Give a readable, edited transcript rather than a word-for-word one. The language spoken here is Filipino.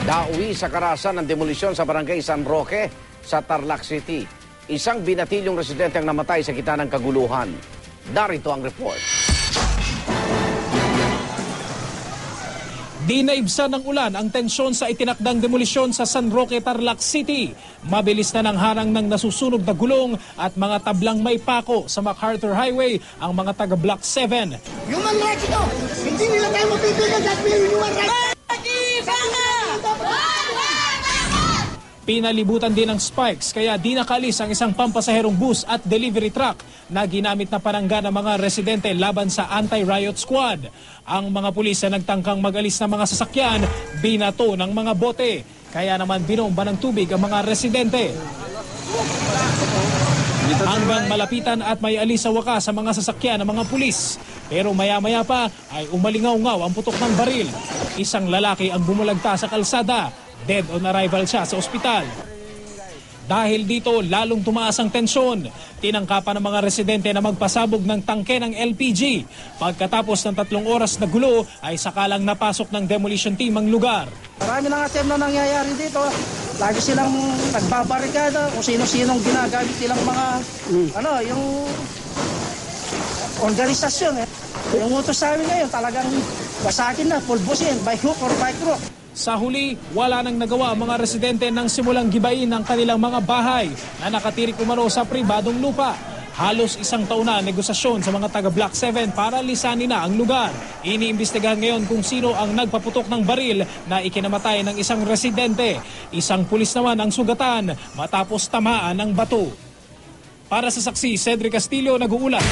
Nauwi sa karahasan ng demolisyon sa barangay San Roque sa Tarlac City. Isang binatilyong residente ang namatay sa gitna ng kaguluhan. Darito ang report. Di naibsan ng ulan ang tensyon sa itinakdang demolisyon sa San Roque, Tarlac City. Mabilis na nang harang ng nasusunog na gulong at mga tablang may pako sa MacArthur Highway ang mga taga Block 7. Human rights ito! Hindi nila tayo mapipigil dahil may human rights! Pinalibutan din ng spikes kaya di nakalis ang isang pampasaherong bus at delivery truck na ginamit na panangga ng mga residente laban sa anti-riot squad. Ang mga pulis na nagtangkang mag-alis ng mga sasakyan, binato ng mga bote. Kaya naman binomba ng tubig ang mga residente. Hanggang malapitan at may alis sa wakas sa mga sasakyan ng mga pulis. Pero maya-maya pa ay umalingaw-ngaw ang putok ng baril. Isang lalaki ang bumulagta sa kalsada. Dead on arrival siya sa ospital. Dahil dito, lalong tumaas ang tensyon. Tinangkapan ng mga residente na magpasabog ng tangke ng LPG. Pagkatapos ng 3 oras na gulo, ay sakalang napasok ng demolition team ang lugar. Marami na nga na nangyayari dito. Lagi silang nagbabarikada kung sino-sinong ginagamit nilang mga yung organisasyon. Yung utos sa amin ngayon talagang basagin na, pulbusin by hook or by crook. Sa huli, wala nang nagawa ang mga residente nang simulang gibain ang kanilang mga bahay na nakatirik umano sa pribadong lupa. Halos 1 taon na negosasyon sa mga taga Block 7 para lisanin na ang lugar. Iniimbestigahan ngayon kung sino ang nagpaputok ng baril na ikinamatay ng isang residente. Isang pulis naman ang sugatan matapos tamaan ng bato. Para sa saksi, Cedric Castillo, nag-uulat.